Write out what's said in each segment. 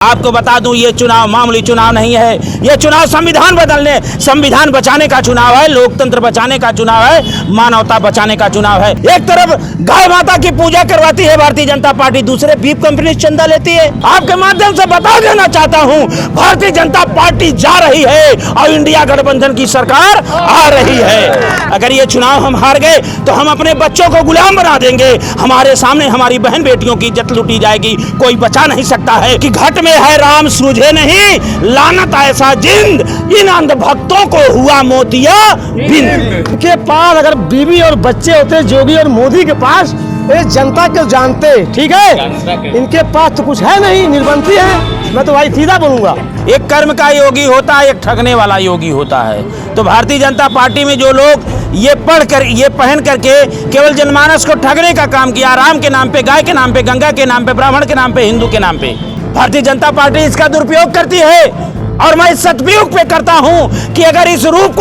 आपको बता दूं, ये चुनाव मामूली चुनाव नहीं है। ये चुनाव संविधान बदलने, संविधान बचाने का चुनाव है, लोकतंत्र बचाने का चुनाव है, मानवता बचाने का चुनाव है। एक तरफ गाय माता की पूजा करवाती है भारतीय जनता पार्टी, दूसरे बीफ कंपनी चंदा लेती है। आपके माध्यम से बता देना चाहता हूं, भारतीय जनता पार्टी जा रही है और इंडिया गठबंधन की सरकार आ रही है। अगर ये चुनाव हम हार गए तो हम अपने बच्चों को गुलाम बना देंगे। हमारे सामने हमारी बहन बेटियों की इज्जत लूटी जाएगी। कोई बचा नहीं सकता है कि घट में है राम सूझे नहीं, लानत ऐसा जिंद, इन अंध भक्तों को हुआ मोतिया बिंद। के पास अगर बीवी और बच्चे होते जोगी और मोदी के पास, ये जनता को जानते, ठीक है। इनके पास तो कुछ है नहीं, निर्बंधी है। मैं तो भाई सीधा बोलूंगा, एक कर्म का योगी होता है, एक ठगने वाला योगी होता है। तो भारतीय जनता पार्टी में जो लोग ये पढ़कर, ये पहन करके केवल जनमानस को ठगने का काम किया, राम के नाम पे, गाय के नाम पे, गंगा के नाम पे, ब्राह्मण के नाम पे, हिंदू के नाम पे, भारतीय जनता पार्टी इसका दुरुपयोग करती है। और मैं सदुपयोग पे करता हूं कि अगर इस रूप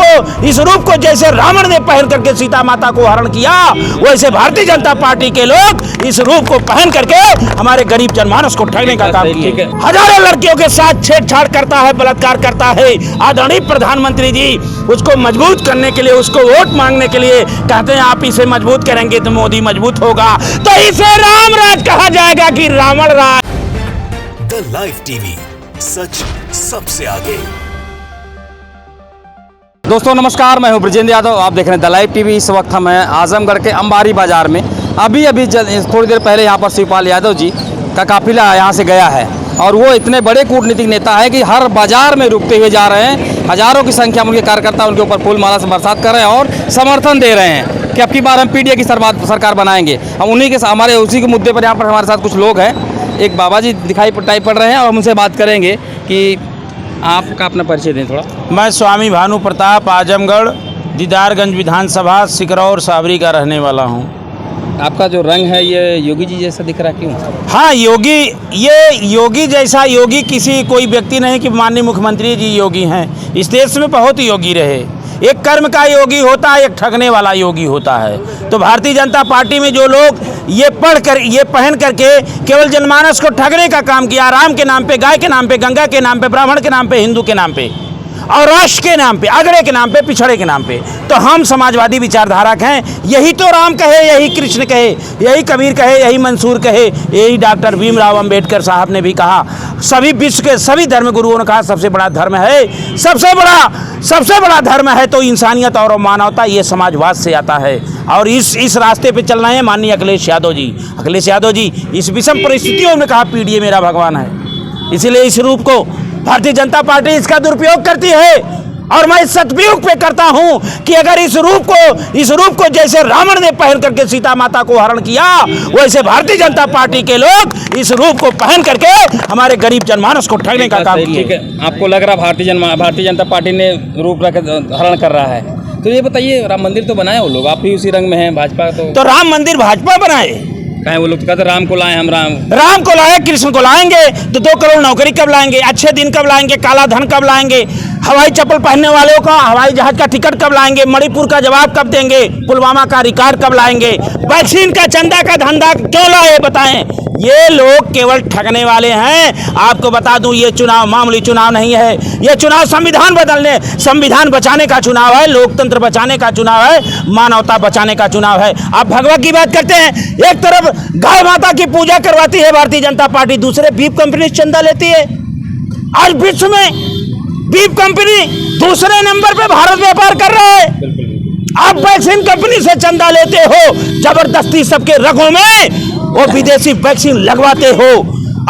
को जैसे रावण ने पहन करके सीता माता को हरण किया, वैसे भारतीय जनता पार्टी के लोग इस रूप को पहन करके हमारे गरीब जनमानस को ठगने का काम किए। हजारों लड़कियों के साथ छेड़छाड़ करता है, बलात्कार करता है। आदरणीय प्रधानमंत्री जी उसको मजबूत करने के लिए, उसको वोट मांगने के लिए कहते हैं आप इसे मजबूत करेंगे तो मोदी मजबूत होगा। तो इसे राम राज कहा जाएगा कि रावण राज। द लाइव टीवी, सच सबसे आगे। दोस्तों नमस्कार, मैं हूं ब्रजेंद्र यादव, आप देख रहे हैं द लाइव टीवी। इस वक्त हम हैं आजमगढ़ के अंबारी बाजार में। अभी थोड़ी देर पहले यहां पर शिवपाल यादव जी का काफिला यहां से गया है और वो इतने बड़े कूटनीतिक नेता है कि हर बाजार में रुकते हुए जा रहे हैं। हजारों की संख्या में उनके कार्यकर्ता उनके ऊपर फूल माला से बरसात कर रहे हैं और समर्थन दे रहे हैं कि अब की बार हम पीडीए की सरकार बनाएंगे। हम उन्हीं के हमारे उसी के मुद्दे पर यहाँ पर हमारे साथ कुछ लोग हैं। एक बाबा जी दिखाई पड़ रहे हैं और हम उनसे बात करेंगे कि आपका अपना परिचय दें थोड़ा। मैं स्वामी भानु प्रताप, आजमगढ़ दीदारगंज विधानसभा सिकरौर साबरी का रहने वाला हूं। आपका जो रंग है ये योगी जी जैसा दिख रहा क्यों? हाँ, ये योगी जैसा योगी किसी कोई व्यक्ति नहीं कि माननीय मुख्यमंत्री जी योगी हैं। इस देश में बहुत योगी रहे। एक कर्म का योगी होता है, एक ठगने वाला योगी होता है। तो भारतीय जनता पार्टी में जो लोग ये पहन करके केवल जनमानस को ठगने का काम किया, राम के नाम पे, गाय के नाम पे, गंगा के नाम पे, ब्राह्मण के नाम पे, हिंदू के नाम पे और राष्ट्र के नाम पे, अगड़े के नाम पे, पिछड़े के नाम पे, तो हम समाजवादी विचारधारा के हैं। यही तो राम कहे, यही कृष्ण कहे, यही कबीर कहे, यही मंसूर कहे, यही डॉक्टर भीमराव अंबेडकर साहब ने भी कहा। सभी विश्व के सभी धर्म गुरुओं ने कहा सबसे बड़ा धर्म है, सबसे बड़ा धर्म है तो इंसानियत और मानवता। ये समाजवाद से आता है और इस रास्ते पे चल रहे हैं माननीय अखिलेश यादव जी इस विषम परिस्थितियों में कहा पीडीए मेरा भगवान है। इसीलिए इस रूप को भारतीय जनता पार्टी इसका दुरुपयोग करती है और मैं सदुपयोग पे करता हूं कि अगर इस रूप को जैसे रावण ने पहन करके सीता माता को हरण किया, वैसे भारतीय जनता पार्टी के लोग इस रूप को पहन करके हमारे गरीब जनमानस को ठगने का काम किए। ठीक है, आपको लग रहा भारतीय जनता पार्टी ने रूप रख हरण कर रहा है, तो ये बताइए राम मंदिर तो बनाए वो लोग, आप भी उसी रंग में हैं, भाजपा तो राम मंदिर भाजपा बनाए कहें वो लोग कहते राम को लाए, हम राम को लाए, कृष्ण को लाएंगे तो 2 करोड़ नौकरी कब लाएंगे, अच्छे दिन कब लाएंगे, काला धन कब लाएंगे, हवाई चप्पल पहनने वालों का हवाई जहाज का टिकट कब लाएंगे, मणिपुर का जवाब कब देंगे, पुलवामा का रिकॉर्ड कब लाएंगे, वैक्सीन का चंदा का धंधा क्यों लाए बताएं। ये लोग केवल ठगने वाले हैं। आपको बता दूं, ये चुनाव मामूली चुनाव नहीं है। ये चुनाव संविधान बदलने, संविधान बचाने का चुनाव है, लोकतंत्र बचाने का चुनाव है, मानवता बचाने का चुनाव है। आप भगवत की बात करते हैं, एक तरफ गाय माता की पूजा करवाती है भारतीय जनता पार्टी, दूसरे बीफ कंपनी चंदा लेती है। आज विश्व में बीफ कंपनी दूसरे नंबर पे भारत व्यापार कर रहा है। आप वैक्सीन कंपनी से चंदा लेते हो, जबरदस्ती सबके रगों में वो विदेशी वैक्सीन लगवाते हो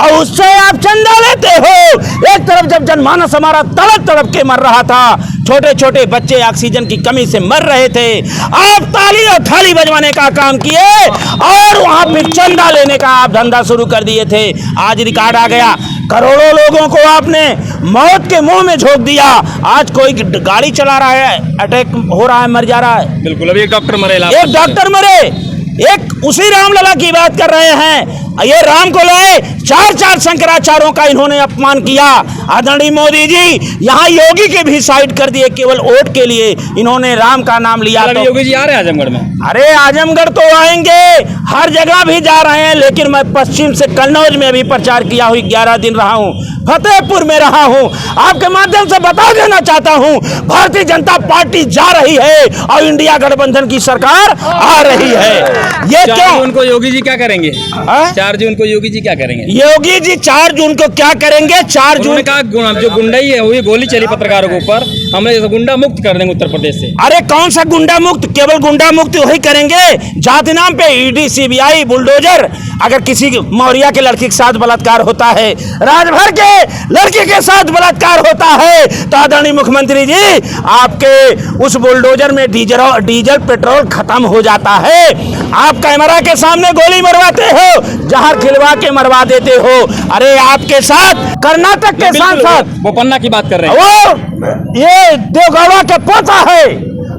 और उससे आप चंदा लेते हो। एक तरफ जब जनमानस हमारा तड़प के मर रहा था, छोटे छोटे बच्चे ऑक्सीजन की कमी से मर रहे थे, आप ताली और थाली बजवाने का काम किए और वहां पे चंदा लेने का आप धंधा शुरू कर दिए थे। आज रिकॉर्ड आ गया, करोड़ों लोगों को आपने मौत के मुंह में झोंक दिया। आज कोई गाड़ी चला रहा है, अटैक हो रहा है, मर जा रहा है। बिल्कुल, अभी एक डॉक्टर मरे, एक उसी रामलला की बात कर रहे हैं। ये राम को लाए, चार शंकराचार्यों का इन्होंने अपमान किया। आदरणीय मोदी जी यहाँ योगी के भी साइड कर दिए, केवल वोट के लिए इन्होंने राम का नाम लिया। तो योगी जी आ रहे हैं आजमगढ़ में? अरे आजमगढ़ तो आएंगे, हर जगह भी जा रहे हैं, लेकिन मैं पश्चिम से कन्नौज में भी प्रचार किया हुई 11 दिन रहा हूँ, फतेहपुर में रहा हूँ। आपके माध्यम से बता देना चाहता हूँ, भारतीय जनता पार्टी जा रही है और इंडिया गठबंधन की सरकार आ रही है। ये 4 क्यों? जून को योगी जी क्या करेंगे? हाँ? 4 जून को योगी जी क्या करेंगे? योगी जी 4 जून को क्या करेंगे? 4 जून का जो गुंडाई है हुई, गोली चली पत्रकारों के ऊपर, हमने गुंडा मुक्त कर देंगे उत्तर प्रदेश से। अरे कौन सा गुंडा मुक्त? केवल गुंडा मुक्त वही करेंगे जाति नाम पे ईडी सीबीआई बुलडोजर। अगर किसी मौर्या के लड़की के साथ बलात्कार होता है, राजभर के लड़की के साथ बलात्कार होता है, तो आदरणीय मुख्यमंत्री जी आपके उस बुलडोजर में डीजल पेट्रोल खत्म हो जाता है। आप कैमरा के सामने गोली मरवाते हो, जहर खिलवा के मरवा देते हो। अरे आपके साथ कर्नाटक के सांसद बोपन्ना की बात कर रहे हैं, वो ये देवगौड़ा के पोता है,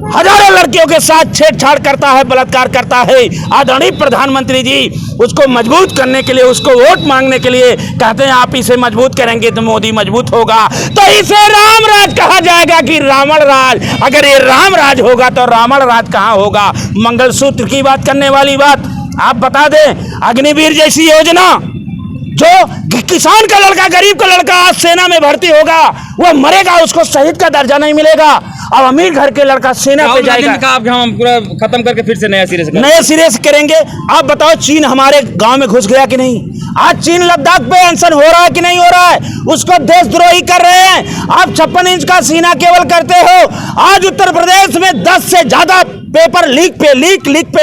हजारों लड़कियों के साथ छेड़छाड़ करता है, बलात्कार करता है। आदरणीय प्रधानमंत्री जी उसको मजबूत करने के लिए, उसको वोट मांगने के लिए कहते हैं आप इसे मजबूत करेंगे तो मोदी मजबूत होगा। तो इसे राम राज कहा जाएगा कि रावण राज? अगर ये राम राज होगा तो रावण राज कहाँ होगा? मंगलसूत्र की बात करने वाली बात आप बता दें, अग्निवीर जैसी योजना, जो किसान का लड़का, गरीब का लड़का आज सेना में भर्ती होगा, वो मरेगा, उसको शहीद का दर्जा नहीं मिलेगा। अब अमीर घर के लड़का सेना पे जाएगा। आप हम पूरा खत्म करके फिर से नए सिरे से करेंगे। आप बताओ, चीन हमारे गांव में घुस गया कि नहीं? आज चीन लद्दाख पे अनशन हो रहा है कि नहीं हो रहा है? उसको देशद्रोही कर रहे हैं। आप 56 इंच का सीना केवल करते हो। आज उत्तर प्रदेश में 10 से ज्यादा पेपर लीक पे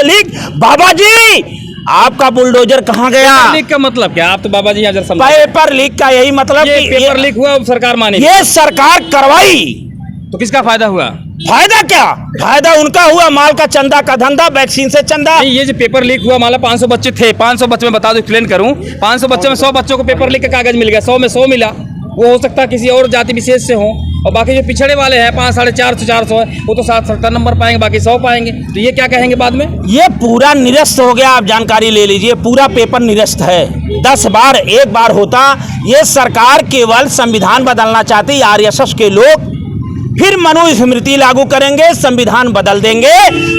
लीक। बाबा जी आपका बुलडोजर कहाँ गया? लीक का मतलब क्या? आप तो बाबा जी यहाँ पेपर लीक का यही मतलब कि पेपर लीक हुआ, सरकार माने, ये सरकार करवाई, तो किसका फायदा हुआ? फायदा क्या? फायदा उनका हुआ, माल का चंदा का धंधा, वैक्सीन से चंदा। ये जो पेपर लीक हुआ, मान लो 500 बच्चे थे, 500 बच्चे में बता दो, एक्सप्लेन करूं, 500 बच्चे में 100 बच्चों को पेपर लीक का कागज मिल गया, 100 में 100 मिला। वो हो सकता है किसी और जाति विशेष से हो, और बाकी जो पिछड़े वाले हैं 500, 450, 400 है, वो तो 70 नंबर पाएंगे, बाकी 100 पाएंगे। तो ये क्या कहेंगे बाद में? ये पूरा निरस्त हो गया। आप जानकारी ले लीजिए, पूरा पेपर निरस्त है। 10 बार एक बार होता। ये सरकार केवल संविधान बदलना चाहती, आरएसएस के लोग फिर मनुस्मृति लागू करेंगे, संविधान बदल देंगे।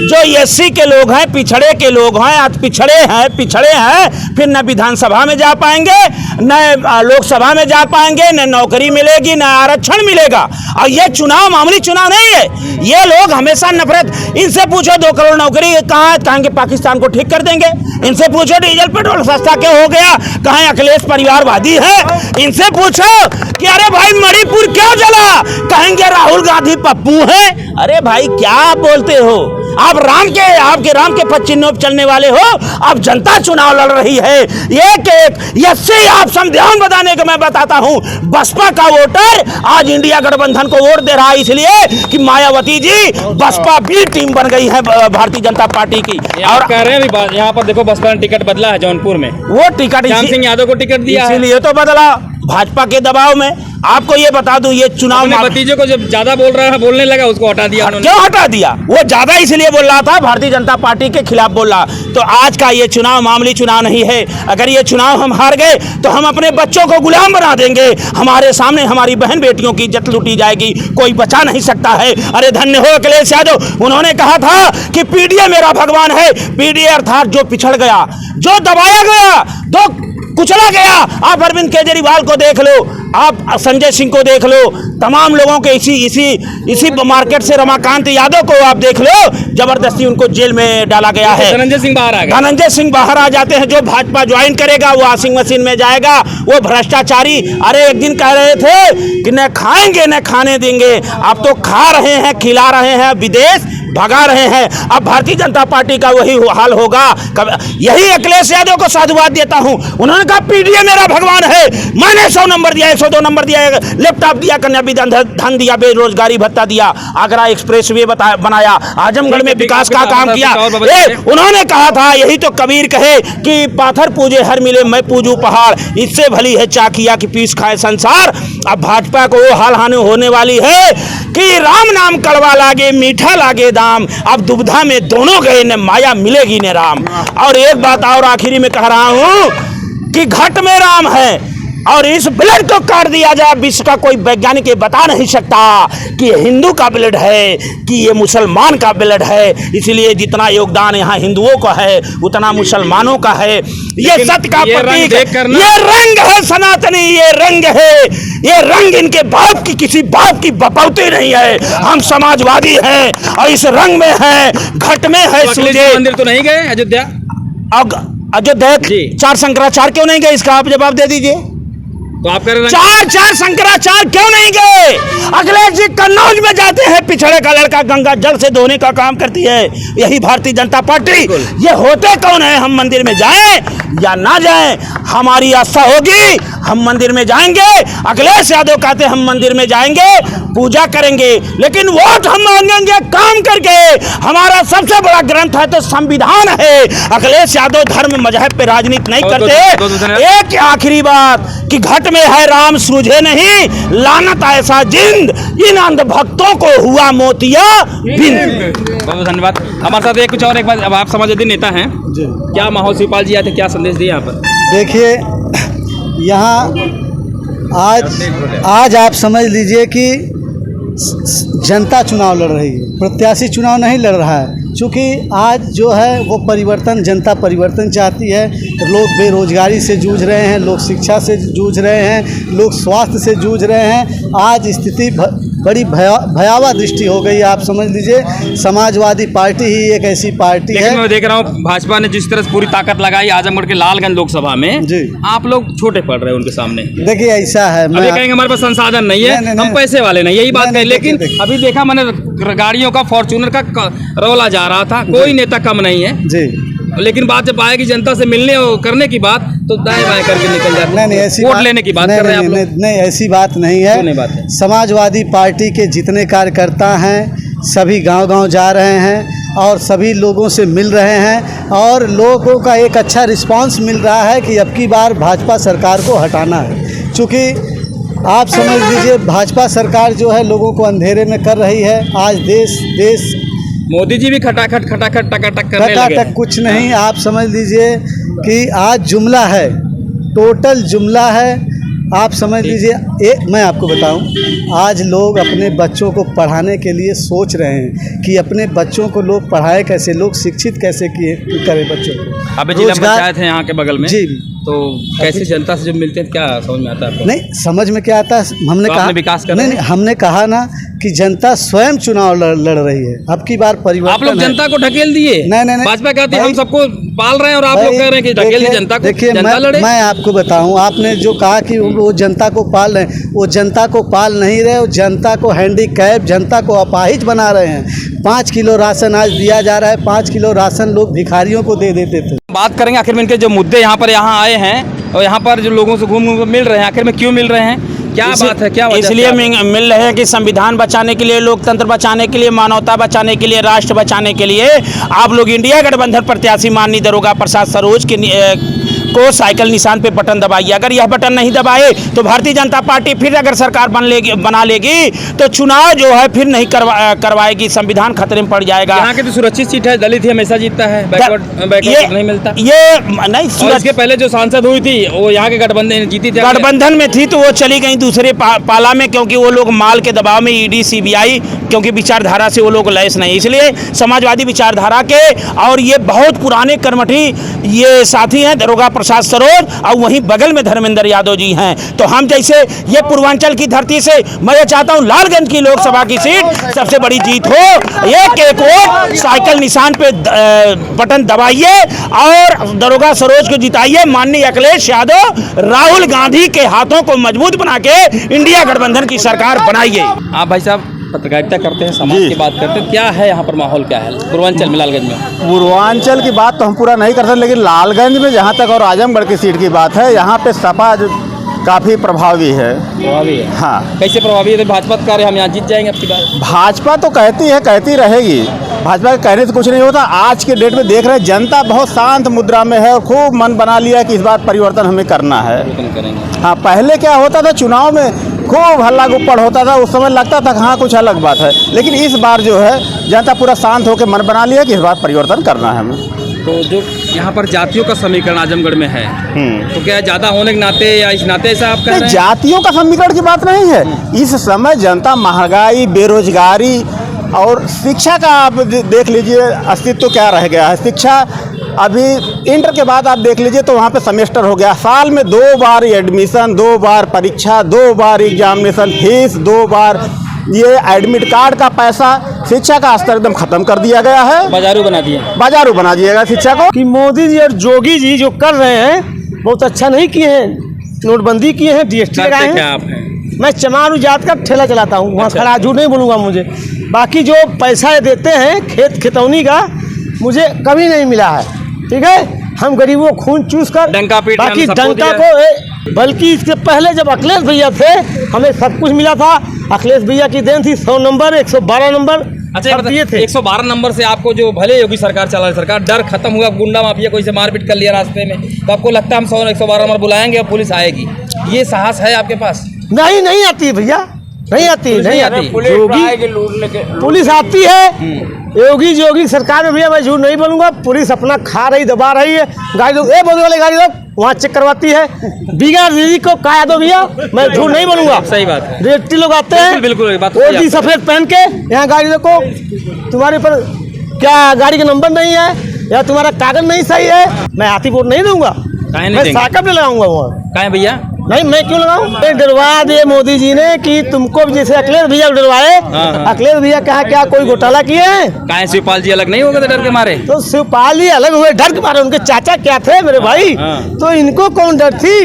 जो एससी के लोग हैं, पिछड़े के लोग हैं, आज पिछड़े हैं, फिर न विधानसभा में जा पाएंगे, न लोकसभा में जा पाएंगे, न नौकरी मिलेगी, न आरक्षण मिलेगा। और ये चुनाव मामूली चुनाव नहीं है। ये लोग हमेशा नफरत। इनसे पूछो 2 करोड़ नौकरी कहाँ है, कहेंगे पाकिस्तान को ठीक कर देंगे। इनसे पूछो डीजल पेट्रोल सस्ता क्यों हो गया, कहें अखिलेश परिवारवादी है। इनसे पूछो कि अरे भाई मणिपुर क्यों जला, कहेंगे राहुल गांधी पप्पू है। अरे भाई क्या बोलते हो आप? आपके राम के पच्चीनों चलने वाले हो। अब जनता चुनाव लड़ रही है। इससे आप संविधान बताने को मैं बताता हूं। बसपा का वोटर आज इंडिया गठबंधन को वोट दे रहा है, इसलिए कि मायावती जी बसपा भी टीम बन गई है भारतीय जनता पार्टी की। और कह रहे हैं यहाँ पर देखो, बसपा ने टिकट बदला है जौनपुर में, वो टिकट श्याम सिंह यादव को टिकट दिया, इसीलिए तो बदला, भाजपा के दबाव में। आपको ये बता दूं, ये चुनाव भतीजे को जब ज्यादा बोल रहा है, बोलने लगा, उसको हटा दिया। क्यों हटा दिया? वो ज्यादा इसलिए बोल रहा था, भारतीय जनता पार्टी के खिलाफ बोल रहा। तो आज का ये चुनाव मामूली चुनाव नहीं है। अगर ये चुनाव हम हार गए तो हम अपने बच्चों को गुलाम बना देंगे। हमारे सामने हमारी बहन बेटियों की इज्जत लूटी जाएगी, कोई बचा नहीं सकता है। अरे धन्य हो अखिलेश यादव, उन्होंने कहा था कि पीडीए मेरा भगवान है। पीडीए अर्थात जो पिछड़ गया, जो दबाया गया, जो कुचला गया। आप अरविंद केजरीवाल को देख लो, आप संजय सिंह को देख लो, तमाम लोगों के इसी मार्केट से रमाकांत यादव को आप देख लो, जबरदस्ती उनको जेल में डाला गया है। धनंजय सिंह बाहर आ गए। धनंजय सिंह बाहर आ जाते हैं। जो भाजपा ज्वाइन करेगा वो वॉशिंग मशीन में जाएगा, वो भ्रष्टाचारी। अरे एक दिन कह रहे थे कि न खाएंगे न खाने देंगे, अब तो खा रहे हैं, खिला रहे हैं, विदेश भगा रहे हैं। अब भारतीय जनता पार्टी का वही हाल होगा। यही अखिलेश यादव को साधुवाद देता हूं। उन्होंने कहा पीडीए मेरा भगवान है, मैंने 100 नंबर दिया, 102 नंबर दिया, लैपटॉप दिया, कन्या धन दिया, बेरोजगारी भत्ता दिया, आगरा एक्सप्रेस वे बनाया, आजमगढ़ में विकास का काम किया। उन्होंने कहा था, यही तो कबीर कहे कि पाथर पूजे हर मिले मैं पूजू पहाड़, इससे भली है चाकिया की पीस खाए संसार। अब भाजपा को वो हाल हानि होने वाली है कि राम नाम कड़वा लागे, मीठा लागे दाम, अब दुविधा में दोनों गए न माया मिलेगी न राम। और एक बात और आखिरी में कह रहा हूं कि घट में राम है और इस ब्लड को काट दिया जाए, विश्व का कोई वैज्ञानिक ये बता नहीं सकता कि ये हिंदू का ब्लड है कि ये मुसलमान का ब्लड है। इसलिए जितना योगदान यहाँ हिंदुओं का है उतना मुसलमानों का है। ये सत्य का प्रतीक, ये रंग है सनातनी, ये रंग है, ये रंग इनके बाप की किसी बाप की बपौती नहीं है। हम समाजवादी हैं और इस रंग में है, घट में है सूझे। मंदिर तो नहीं गए अयोध्या? अयोध्या चार शंकराचार्य क्यों नहीं गए, इसका आप जवाब दे दीजिए। तो आप कह रहे हैं चार शंकराचार्य क्यों नहीं गए? अखिलेश जी कन्नौज में जाते हैं, पिछड़े का लड़का गंगा जल से धोने का काम करती है यही भारतीय जनता पार्टी। ये होते कौन है? हम मंदिर में जाएं या ना जाएं, हमारी आस्था होगी, हम मंदिर में जाएंगे। अखिलेश यादव कहते हम मंदिर में जाएंगे, पूजा करेंगे, लेकिन वोट हम मांगेंगे काम करके। हमारा सबसे बड़ा ग्रंथ है तो संविधान है। अखिलेश यादव धर्म मजहब पे राजनीति नहीं करते। एक आखिरी बात कि घट में है राम सूझे नहीं, लानत ऐसा जिंद इन अंध भक्तों को हुआ मोतिया बिंद। बहुत धन्यवाद। हमारे साथ एक कुछ और एक बात, अब आप समाजवादी नेता हैं, क्या माहौल शिवपाल जी आए थे, क्या संदेश दिए यहाँ पर? देखिए, यहाँ आज आप समझ लीजिए कि जनता चुनाव लड़ रही है, प्रत्याशी चुनाव नहीं लड़ रहा है। क्योंकि आज जो है वो परिवर्तन, जनता परिवर्तन चाहती है। लोग बेरोजगारी से जूझ रहे हैं, लोग शिक्षा से जूझ रहे हैं, लोग स्वास्थ्य से जूझ रहे हैं। आज स्थिति बड़ी भयावह दृष्टि हो गई। आप समझ लीजिए समाजवादी पार्टी ही एक ऐसी पार्टी है। मैं देख रहा हूँ भाजपा ने जिस तरह से पूरी ताकत लगाई आजमगढ़ के लालगंज लोकसभा में जी, आप लोग छोटे पड़ रहे हैं उनके सामने। देखिए ऐसा है, अभी कहेंगे हमारे पास संसाधन नहीं है, हम पैसे वाले नहीं, यही बात कही। लेकिन अभी देखा मैंने गाड़ियों का, फॉर्च्यूनर का रौला जा रहा था, कोई नेता कम नहीं है जी। लेकिन बात जब आएगी जनता से मिलने और करने की बात तो दाएं बाएं करके निकल जाते हैं। नहीं, ऐसी वोट लेने की बात कर रहे हैं आप लोग। नहीं, ऐसी बात नहीं है। समाजवादी पार्टी के जितने कार्यकर्ता हैं सभी गांव-गांव जा रहे हैं और सभी लोगों से मिल रहे हैं और लोगों का एक अच्छा रिस्पांस मिल रहा है कि अब की बार भाजपा सरकार को हटाना है। चूँकि आप समझ लीजिए भाजपा सरकार जो है लोगों को अंधेरे में कर रही है। आज देश मोदी जी भी खटाखट टकाटक करने लगे। खटाखट कुछ नहीं, आप समझ लीजिए कि आज जुमला है, टोटल जुमला है। आप समझ लीजिए मैं आपको बताऊं, आज लोग अपने बच्चों को पढ़ाने के लिए सोच रहे हैं कि अपने बच्चों को लोग पढ़ाए कैसे, लोग शिक्षित कैसे करें बच्चों को। अभी जिला पंचायत है यहाँ के बगल में जी, तो कैसे जनता से जब मिलते हैं क्या समझ में आता है? नहीं समझ में क्या आता है, हमने कहा विकास नहीं, हमने कहा ना कि जनता स्वयं चुनाव लड़ रही है। अब की बार परिवर्तन, आप लोग जनता को ढकेल दिए। नहीं, भाजपा कहती है हम सबको पाल रहे हैं और आप लोग कह रहे हैं कि ढकेल दिए जनता को। देखिए मैं आपको बताऊं, आपने जो कहा कि वो जनता को पाल रहे हैं, वो जनता को पाल नहीं रहे, वो जनता को हैंडीकैप, जनता को अपाहिज बना रहे हैं। 5 किलो राशन आज दिया जा रहा है, 5 किलो राशन लोग भिखारियों को दे देते थे। बात करेंगे आखिर में इनके जो मुद्दे यहाँ आए हैं और यहाँ पर जो लोगों से घूम मिल रहे हैं, आखिर में क्यों मिल रहे हैं, क्या बात है, क्या वजह? इसलिए मिल रहे हैं कि संविधान बचाने के लिए, लोकतंत्र बचाने के लिए, मानवता बचाने के लिए, राष्ट्र बचाने के लिए आप लोग इंडिया गठबंधन प्रत्याशी माननीय दरोगा प्रसाद सरोज को साइकिल निशान पे बटन दबाइए। अगर यह बटन नहीं दबाए तो भारतीय जनता पार्टी फिर अगर सरकार बना लेगी तो चुनाव जो है फिर नहीं करवाएगी, संविधान खतरे में पड़ जाएगा। यहाँ की तो सुरक्षित सीट है, दलित ही हमेशा जीतता है, बैकवर्ड नहीं मिलता। ये नहीं, इसके पहले जो सांसद हुई थी वो यहाँ के गठबंधन जीती थी, गठबंधन में थी तो वो चली गई दूसरे पाला में, क्योंकि वो लोग माल के दबाव में ईडी सीबीआई, क्योंकि विचारधारा से वो लोग लैस नहीं, इसलिए समाजवादी विचारधारा के और ये बहुत पुराने कर्मठी ये साथी हैं दरोगा प्रसाद सरोज और वहीं बगल में धर्मेंद्र यादव जी हैं। तो हम जैसे ये पूर्वांचल की धरती से मैं ये चाहता हूं लालगंज की लोकसभा की सीट सबसे बड़ी जीत हो। एक वोट साइकिल निशान पे बटन दबाइए और दरोगा सरोज को जिताइए। माननीय अखिलेश यादव राहुल गांधी के हाथों को मजबूत बना के इंडिया गठबंधन की सरकार बनाइए। आप भाई साहब पत्रकारिता करते हैं, समाज की बात करते हैं, क्या है यहाँ पर माहौल, क्या है पूर्वांचल में, लालगंज में? पूर्वांचल की बात तो हम पूरा नहीं कर सकते, लेकिन लालगंज में जहाँ तक और आजमगढ़ की सीट की बात है, यहाँ पे सपा काफ़ी प्रभावी है। हाँ, कैसे प्रभावी है? भाजपा कार्य हम यहाँ जीत जाएंगे अब की बार? भाजपा तो कहती रहेगी, भाजपा के कहने से कुछ नहीं होता। आज के डेट में देख रहे हैं जनता बहुत शांत मुद्रा में है और खूब मन बना लिया कि इस बार परिवर्तन हमें करना है। करेंगे। हाँ, पहले क्या होता था चुनाव में खूब हल्ला गुप्पड़ होता था, उस समय लगता था कि हाँ कुछ अलग बात है। लेकिन इस बार जो है जनता पूरा शांत होकर मन बना लिया कि इस बार परिवर्तन करना है हमें। तो जो यहाँ पर जातियों का समीकरण आजमगढ़ में है, तो क्या ज़्यादा होने के नाते या इस नाते ऐसा आप कह रहे हैं? जातियों का समीकरण की बात नहीं है। इस समय जनता महंगाई, बेरोजगारी और शिक्षा का आप देख लीजिए अस्तित्व क्या रह गया है। शिक्षा अभी इंटर के बाद आप देख लीजिए तो वहाँ पे सेमेस्टर हो गया, साल में 2 बार एडमिशन, 2 बार परीक्षा, 2 बार एग्जामिनेशन फीस, 2 बार ये एडमिट कार्ड का पैसा, शिक्षा का स्तर एकदम खत्म कर दिया गया है, बाजारू बना दिए, बाजारू बना दिया गया शिक्षा को। कि मोदी जी और जोगी जी जो कर रहे हैं बहुत अच्छा नहीं किए हैं। नोटबंदी किए हैं, जीएसटी लगाए करते क्या हैं। आप हैं? मैं चमारू जात का ठेला चलाता हूँ, वहाँ खड़ा झूठ नहीं बोलूँगा मुझे। बाकी जो पैसा ये देते हैं खितौनी का मुझे कभी नहीं मिला है, ठीक है। हम गरीबों खून चूस कर डंका पीट बाकी हमने सबको डंका दिया। को बल्कि इसके पहले जब अखिलेश भैया थे हमें सब कुछ मिला था। अखिलेश भैया की देन थी 100 नंबर, 112 नंबर अच्छा सब दिए थे। 112 नंबर से आपको जो भले योगी सरकार चला रही सरकार, डर खत्म हुआ, गुंडा माफिया कोई से मारपीट कर लिया रास्ते में, तो आपको लगता है हम 112 नंबर बुलाएंगे और पुलिस आएगी? ये साहस है आपके पास? नहीं आती भैया, नहीं आती। योगी पुलिस आती है, योगी जोगी सरकार में भैया मैं झूठ नहीं बोलूंगा। पुलिस अपना खा रही, दबा रही है, गाड़ी लोग बोलने वाले गाड़ी लोग वहाँ चेक करवाती है। बिगड़ दीदी को कहा दो भैया, मैं झूठ नहीं बोलूंगा। सही बात है। रेटी लोग आते हैं बिल्कुल बात ओटी सफेद पहन के, यहाँ गाड़ी देखो तुम्हारे पर क्या गाड़ी का नंबर नहीं है या तुम्हारा कागज नहीं सही है, मैं हाथी वोट नहीं दूंगा। मैं साकब नहीं लगाऊंगा वहाँ। कहें भैया? नहीं मैं क्यों लगाऊं? डरवा दिए मोदी जी ने कि तुमको जैसे अखिलेश भैया डरवाए। अखिलेश भैया कहा क्या कोई घोटाला किए हैं? कहें शिवपाल जी अलग नहीं हो गए थे डर के मारे? तो शिवपाल जी अलग हुए डर के मारे, उनके चाचा क्या थे मेरे भाई? तो इनको कौन डर थी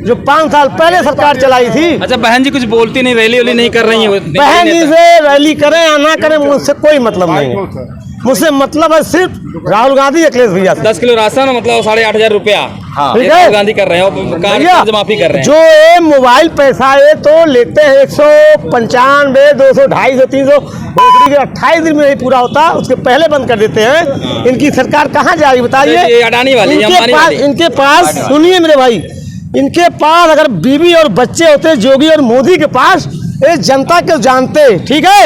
जो 5 साल पहले सरकार चलाई थी? अच्छा बहन जी कुछ बोलती नहीं, रैली वैली नहीं कर रही है? बहन जी से रैली करें या ना करें मुझसे कोई मतलब नहीं है। मुझसे मतलब है सिर्फ राहुल गांधी, अखिलेश भैया। 10 किलो राशन मतलब 8,500 रुपया ठीक है, राहुल गांधी कर रहे हैं और कर्ज माफी कर रहे हैं। जो ये मोबाइल पैसा है तो लेते हैं 195, 200, 250, 300, 28 दिन में नहीं पूरा होता, उसके पहले बंद कर देते हैं। इनकी सरकार कहाँ जाएगी बताइए? ये अडानी वाली, इनके पास सुनिए मेरे भाई, इनके पास अगर बीवी और बच्चे होते जोगी और मोदी के पास, ये जनता को जानते, ठीक है।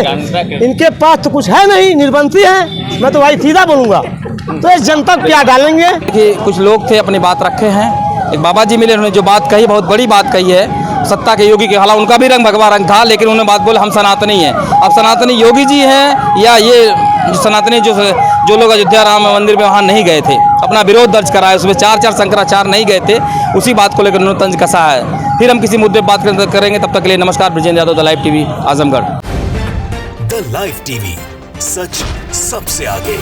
इनके पास तो कुछ है नहीं, निर्बंसी है, मैं तो भाई सीधा बोलूंगा। तो इस जनता को क्या डालेंगे? कि कुछ लोग थे अपनी बात रखे हैं, एक बाबा जी मिले, उन्होंने जो बात कही बहुत बड़ी बात कही है। सत्ता के योगी के हालांकि उनका भी रंग भगवा रंग था, लेकिन उन्होंने बात बोले हम सनातनी हैं। अब सनातनी योगी जी हैं या ये सनातनी जो लोग अयोध्या राम मंदिर में वहाँ नहीं गए थे, अपना विरोध दर्ज कराया, उसमें 4 शंकराचार्य नहीं गए थे, उसी बात को लेकर उन्होंने तंज कसा है। फिर हम किसी मुद्दे पर बात करेंगे, तब तक के लिए नमस्कार। Brajendra Yadav, the Live TV, Azamgarh. The Live TV, सच सबसे आगे।